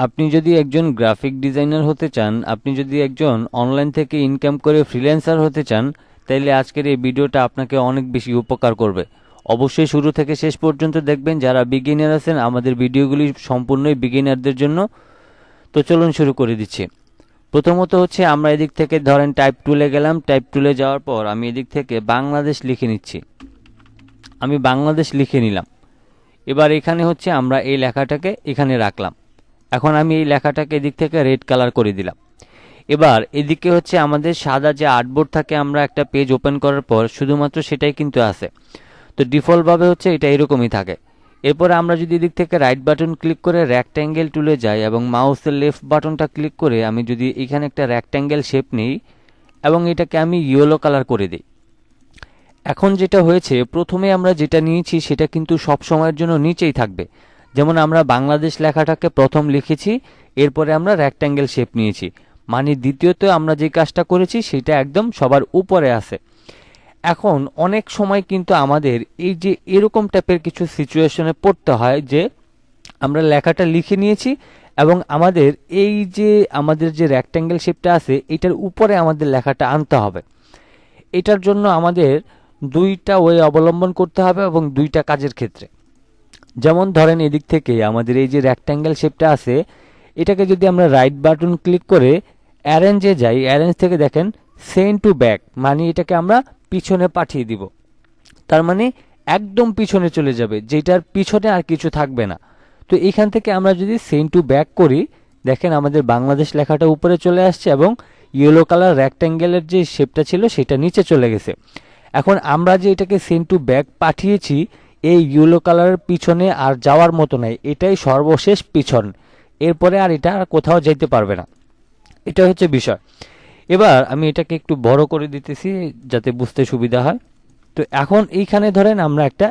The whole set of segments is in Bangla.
আপনি যদি একজন গ্রাফিক ডিজাইনার হতে চান, আপনি যদি একজন অনলাইন থেকে ইনকাম করে ফ্রিল্যান্সার হতে চান, তাইলে আজকের এই ভিডিওটা আপনাকে অনেক বেশি উপকার করবে। অবশ্যই শুরু থেকে শেষ পর্যন্ত দেখবেন। যারা বিগিনার আছেন, আমাদের ভিডিওগুলি সম্পূর্ণই বিগিনারদের জন্য। তো চলুন শুরু করে দিচ্ছি। প্রথমত হচ্ছে আমরা এদিক থেকে ধরেন টাইপ টুলে গেলাম। টাইপ টুলে যাওয়ার পর আমি এদিক থেকে বাংলাদেশ লিখে নিচ্ছি। আমি বাংলাদেশ লিখে নিলাম। এবার এখানে হচ্ছে আমরা এই লেখাটাকে এখানে রাখলাম। এখন আমি এই লেখাটাকে এদিক থেকে রেড কালার করে দিলাম। এবার এদিকে হচ্ছে আমাদের সাদা যে আর্টবোর্ড থাকে, আমরা একটা পেজ ওপেন করার পর শুধুমাত্র সেটাই কিন্তু আছে। তো ডিফল্টভাবে হচ্ছে এটা এরকমই থাকে। এরপরে আমরা যদি এদিক থেকে রাইট বাটন ক্লিক করে রেক্ট্যাঙ্গেল টুলে যাই এবং মাউসের লেফট বাটনটা ক্লিক করে আমি যদি এখানে একটা রেক্ট্যাঙ্গেল শেপ নিই এবং এটাকে আমি ইয়েলো কালার করে দিই। এখন যেটা হয়েছে, প্রথমে আমরা যেটা নিয়েছি সেটা কিন্তু সব সময়ের জন্য নিচেই থাকবে। যেমন আমরা বাংলাদেশ লেখাটাকে প্রথম লিখেছি, এরপরে আমরা রেক্ট্যাঙ্গেল শেপ নিয়েছি, মানে দ্বিতীয়ত আমরা যে কাজটা করেছি সেটা একদম সবার উপরে আছে। এখন অনেক সময় কিন্তু আমাদের এই যে এরকম টাইপের কিছু সিচুয়েশনে পড়তে হয় যে আমরা লেখাটা লিখে নিয়েছি এবং আমাদের এই যে আমাদের যে রেক্ট্যাঙ্গেল শেপটা আছে এটার উপরে আমাদের লেখাটা আনতে হবে। এটার জন্য আমাদের দুইটা ওয়ে অবলম্বন করতে হবে এবং দুইটা কাজের ক্ষেত্রে। যেমন ধরেন এদিক থেকে আমাদের এই যে রেক্ট্যাঙ্গেল শেপটা আছে, এটাকে যদি আমরা রাইট বাটন ক্লিক করে অ্যারেঞ্জে যাই, অ্যারেঞ্জ থেকে দেখেন সেন্ড টু ব্যাক, মানে এটাকে আমরা পিছনে পাঠিয়ে দিব। তার মানে একদম পিছনে চলে যাবে, যেটার পিছনে আর কিছু থাকবে না। তো এখান থেকে আমরা যদি সেন্ড টু ব্যাক করি, দেখেন আমাদের বাংলাদেশ লেখাটা উপরে চলে আসছে এবং ইয়েলো কালার রেক্ট্যাঙ্গেলের যে শেপটা ছিল সেটা নিচে চলে গেছে। এখন আমরা যে এটাকে সেন্ড টু ব্যাক পাঠিয়েছি, এই ইয়েলো কালারের পিছনে আর যাওয়ার মতো নাই, এটাই সর্বশেষ পিছন। এরপরে আর এটা আর কোথাও যেতে পারবে না। এটা হচ্ছে বিষয়। এবার আমি এটাকে একটু বড় করে দিতেছি যাতে বুঝতে সুবিধা হয়। তো এখন এইখানে ধরেন আমরা একটা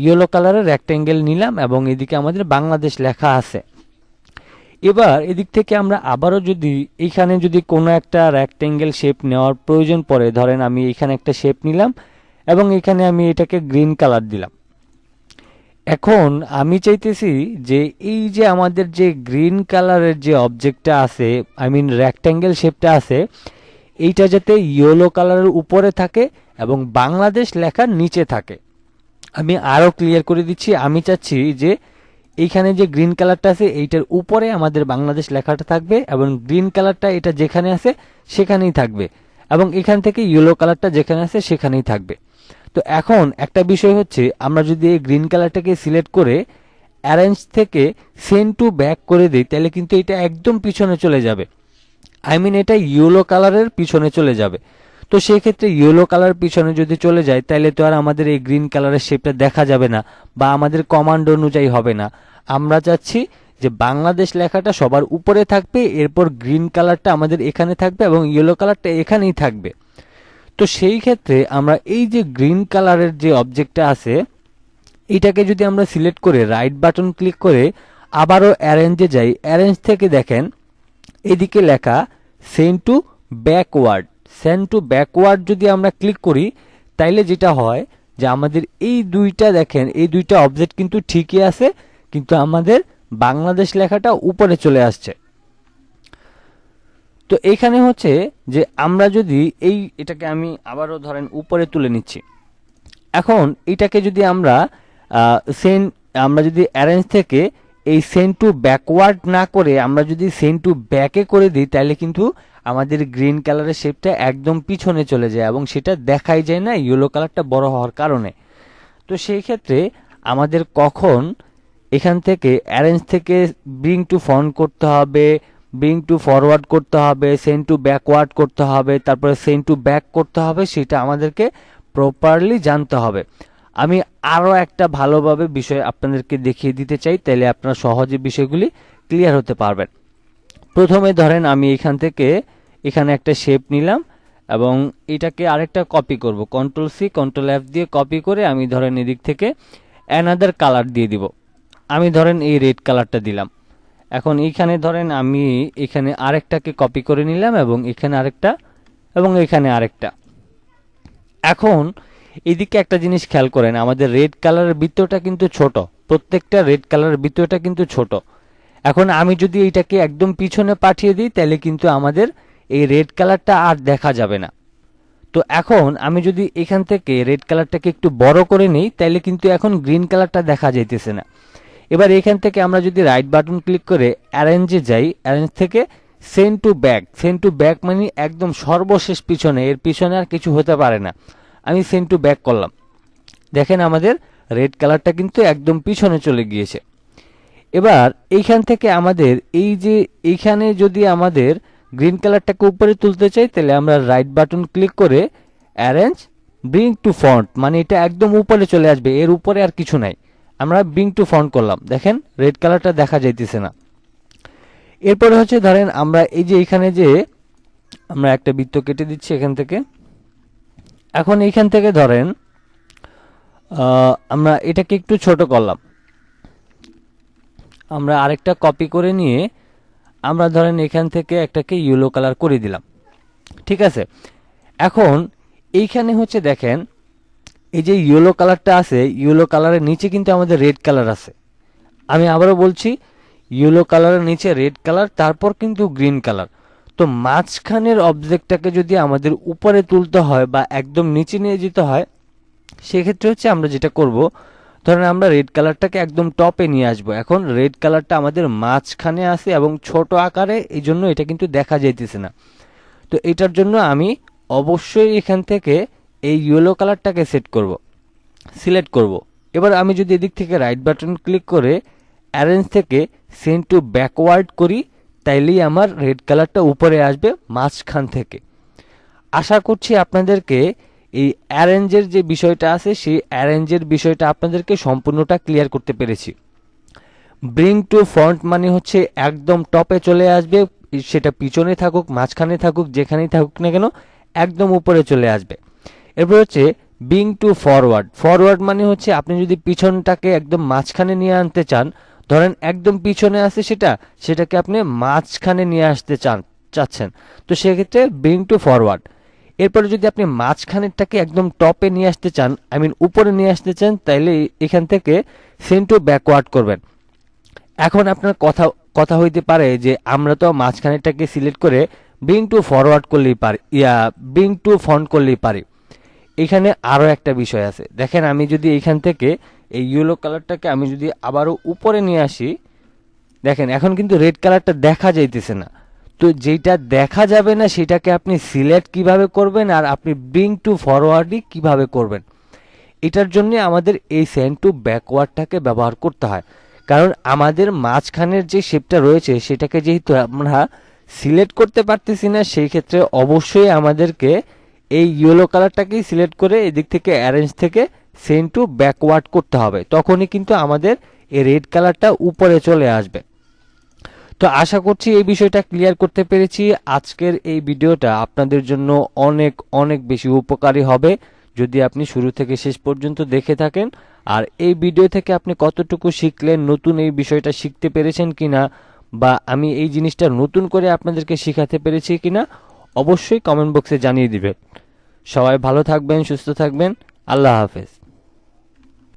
ইয়েলো কালারের রেক্ট্যাঙ্গেল নিলাম এবং এদিকে আমাদের বাংলাদেশ লেখা আছে। এবার এদিক থেকে আমরা আবারও যদি এইখানে যদি কোনো একটা রেক্ট্যাঙ্গেল শেপ নেওয়ার প্রয়োজন পড়ে, ধরেন আমি এখানে একটা শেপ নিলাম এবং এখানে আমি এটাকে গ্রিন কালার দিলাম। এখন আমি চাইতেছি যে এই যে আমাদের যে গ্রিন কালারের যে অবজেক্টটা আছে, আই মিন রেক্ট্যাঙ্গেল শেপটা আছে, এইটা যাতে ইয়েলো কালারের উপরে থাকে এবং বাংলাদেশ লেখার নিচে থাকে। আমি আরও ক্লিয়ার করে দিচ্ছি, আমি চাচ্ছি যে এইখানে যে গ্রিন কালারটা আছে এইটার উপরে আমাদের বাংলাদেশ লেখাটা থাকবে এবং গ্রিন কালারটা এটা যেখানে আছে সেখানেই থাকবে এবং এখান থেকে ইয়েলো কালারটা যেখানে আছে সেখানেই থাকবে। তো এখন একটা বিষয় হচ্ছে, আমরা যদি এই গ্রিন কালারটাকে সিলেক্ট করে অ্যারেঞ্জ থেকে সেন্ড টু ব্যাক করে দিই, তাহলে কিন্তু এটা একদম পিছনে চলে যাবে। আই মিন এটা ইয়েলো কালারের পিছনে চলে যাবে। তো সেই ক্ষেত্রে ইয়েলো কালার পিছনে যদি চলে যায়, তাহলে তো আর আমাদের এই গ্রিন কালারের শেপটা দেখা যাবে না বা আমাদের কমান্ড অনুযায়ী হবে না। আমরা চাচ্ছি যে বাংলাদেশ লেখাটা সবার উপরে থাকবে, এরপর গ্রিন কালারটা আমাদের এখানে থাকবে এবং ইয়েলো কালারটা এখানেই থাকবে। তো সেই ক্ষেত্রে আমরা এই যে গ্রিন কালারের যে অবজেক্টটা আছে এটাকে যদি আমরা সিলেক্ট করে রাইট বাটন ক্লিক করে আবারও অ্যারেঞ্জে যাই, অ্যারেঞ্জ থেকে দেখেন এদিকে লেখা send to backward. Send to backward যদি আমরা ক্লিক করি, তাইলে যেটা হয় যে আমাদের এই দুইটা দেখেন, এই দুইটা অবজেক্ট কিন্তু ঠিকই আছে, কিন্তু আমাদের বাংলাদেশ লেখাটা উপরে চলে আসছে। তো এখানে হচ্ছে যে আমরা যদি এটাকে আমি আবারও ধরেন উপরে তুলে নিচ্ছি। এখন এটাকে যদি আমরা আমরা যদি অ্যারেঞ্জ থেকে এই সেন্ড টু ব্যাকওয়ার্ড না করে আমরা যদি সেন্ড টু ব্যাকে করে দিই, তাহলে কিন্তু আমাদের গ্রিন কালারের শেপটা একদম পিছনে চলে যায় এবং সেটা দেখাই যায় না ইয়েলো কালারটা বড় হওয়ার কারণে। তো সেই ক্ষেত্রে আমাদের কখন এখান থেকে অ্যারেঞ্জ থেকে ব্রিং টু ফ্রন্ট করতে হবে, ব্রিং টু ফরওয়ার্ড করতে হবে, সেন্ড টু ব্যাকওয়ার্ড করতে হবে, তারপরে সেন্ড টু ব্যাক করতে হবে, সেটা আমাদেরকে প্রপারলি জানতে হবে। আমি আরও একটা ভালোভাবে বিষয় আপনাদেরকে দেখিয়ে দিতে চাই, তাইলে আপনারা সহজে বিষয়গুলি ক্লিয়ার হতে পারবেন। প্রথমে ধরেন আমি এখান থেকে এখানে একটা শেপ নিলাম এবং এটাকে আরেকটা কপি করব, কন্ট্রোল সি কন্ট্রোল এফ দিয়ে কপি করে আমি ধরেন এদিক থেকে অ্যানাদার কালার দিয়ে দিব। আমি ধরেন এই রেড কালারটা দিলাম। এখন এইখানে ধরেন আমি এখানে আরেকটাকে কপি করে নিলাম এবং এখানে আরেকটা এবং এখানে আরেকটা। এখন এদিকে একটা জিনিস খেয়াল করেন, আমাদের রেড কালারের বৃত্তটা কিন্তু ছোট, প্রত্যেকটা রেড কালারের বৃত্তটা কিন্তু ছোট। এখন আমি যদি এইটাকে একদম পিছনে পাঠিয়ে দিই তাহলে কিন্তু আমাদের এই রেড কালারটা আর দেখা যাবে না। তো এখন আমি যদি এখান থেকে রেড কালারটাকে একটু বড় করে নিই তাহলে কিন্তু এখন গ্রিন কালারটা দেখা যাইতেছে না। এবার এখান থেকে আমরা যদি রাইট বাটন ক্লিক করে অ্যারেঞ্জে যাই, অ্যারেঞ্জ থেকে সেন্ড টু ব্যাক মানে একদম সর্বশেষ পিছনে, এর পিছনে আর কিছু হতে পারে না। আমি সেন্ড টু ব্যাক করলাম, দেখেন আমাদের রেড কালারটা কিন্তু একদম পিছনে চলে গিয়েছে। এবার এইখান থেকে আমাদের এই যে এইখানে যদি আমাদের গ্রিন কালারটাকে উপরে তুলতে চাই তাহলে আমরা রাইট বাটন ক্লিক করে অ্যারেঞ্জ ব্রিং টু ফন্ট মানে এটা একদম উপরে চলে আসবে, এর উপরে আর কিছু নাই। আমরা ব্রিং টু ফন্ট করলাম, দেখেন রেড কালারটা দেখা যাইতেছে না। এরপরে হচ্ছে ধরেন আমরা এই যে এখানে যে আমরা একটা বৃত্ত কেটে দিচ্ছি এখান থেকে। এখন এইখান থেকে ধরেন আমরা এটাকে একটু ছোট করলাম, আমরা আরেকটা কপি করে নিয়ে আমরা ধরেন এখান থেকে একটাকে ইয়েলো কালার করে দিলাম, ঠিক আছে। এখন এইখানে হচ্ছে দেখেন এই যে ইয়েলো কালারটা আছে, ইয়েলো কালারের নিচে কিন্তু আমাদের রেড কালার আছে। আমি আবারও বলছি, ইয়েলো কালারের নিচে রেড কালার, তারপর কিন্তু গ্রিন কালার। তো মাঝখানের অবজেক্টটাকে যদি আমাদের উপরে তুলতে হয় বা একদম নিচে নিয়ে যেতে হয়, সেক্ষেত্রে হচ্ছে আমরা যেটা করব, ধরেন আমরা রেড কালারটাকে একদম টপে নিয়ে আসবো। এখন রেড কালারটা আমাদের মাঝখানে আছে এবং ছোট আকারে, এই জন্য এটা কিন্তু দেখা যাইতেছে না। তো এটার জন্য আমি অবশ্যই এখান থেকে এই ইয়েলো কালারটাকে সিলেক্ট করব। এবার আমি যদি এদিক থেকে রাইট বাটন ক্লিক করে অ্যারেঞ্জ থেকে সেন্ড টু ব্যাকওয়ার্ড করি, তাইলেই আমার রেড কালারটা উপরে আসবে মাঝখান থেকে। আশা করছি আপনাদেরকে এই অ্যারেঞ্জের যে বিষয়টা আছে সেই অ্যারেঞ্জের বিষয়টা আপনাদেরকে সম্পূর্ণটা ক্লিয়ার করতে পেরেছি। ব্রিং টু ফন্ট মানে হচ্ছে একদম টপে চলে আসবে, সেটা পিছনে থাকুক মাঝখানে থাকুক যেখানেই থাকুক না কেন একদম উপরে চলে আসবে। এরপর হচ্ছে ব্রিং টু ফরওয়ার্ড মানে হচ্ছে আপনি যদি পিছনটাকে একদম মাঝখানে নিয়ে আনতে চান, ধরেন একদম পিছনে আছে সেটাকে আপনি মাঝখানে নিয়ে আসতে চাচ্ছেন, তো সেক্ষেত্রে ব্রিং টু ফরওয়ার্ড। এরপরে যদি আপনি মাঝখানেরটাকে একদম টপে নিয়ে আসতে চান, আই মিন উপরে নিয়ে আসতে চান, তাইলে এখান থেকে সেন্ড টু ব্যাকওয়ার্ড করবেন। এখন আপনার কথা হইতে পারে যে আমরা তো মাঝখানেরটাকে সিলেক্ট করে ব্রিং টু ফরওয়ার্ড করলেই পারি, ব্রিং টু ফন্ট করলেই পারি। এখানে আরও একটা বিষয় আছে, দেখেন আমি যদি এইখান থেকে এই ইয়েলো কালারটাকে আমি যদি আবারও উপরে নিয়ে আসি, দেখেন এখন কিন্তু রেড কালারটা দেখা যাইতেছে না। তো যেটা দেখা যাবে না সেটাকে আপনি সিলেক্ট কিভাবে করবেন আর আপনি ব্রিং টু ফরওয়ার্ডই কিভাবে করবেন, এটার জন্য আমাদের এই সেন্ড টু ব্যাকওয়ার্ডটাকে ব্যবহার করতে হয়। কারণ আমাদের মাঝখানের যে শেপটা রয়েছে সেটাকে যেহেতু আমরা সিলেক্ট করতে পারতেছি না, সেই ক্ষেত্রে অবশ্যই আমাদেরকে এই ইয়েলো কালারটাকেই সিলেক্ট করে এদিক থেকে অ্যারেঞ্জ থেকে সেন্ড টু ব্যাকওয়ার্ড করতে হবে, তখনই কিন্তু আমাদের এই রেড কালারটা উপরে চলে আসবে। তো আশা করছি এই বিষয়টা ক্লিয়ার করতে পেরেছি। আজকের এই ভিডিওটা আপনাদের জন্য অনেক অনেক বেশি উপকারী হবে যদি আপনি শুরু থেকে শেষ পর্যন্ত দেখে থাকেন। আর এই ভিডিও থেকে আপনি কতটুকু শিখলেন, নতুন এই বিষয়টা শিখতে পেরেছেন কিনা, বা আমি এই জিনিসটা নতুন করে আপনাদেরকে শেখাতে পেরেছি কিনা, অবশ্যই কমেন্ট বক্সে জানিয়ে দিবেন। সবাই ভালো থাকবেন, সুস্থ থাকবেন। আল্লাহ হাফেজ।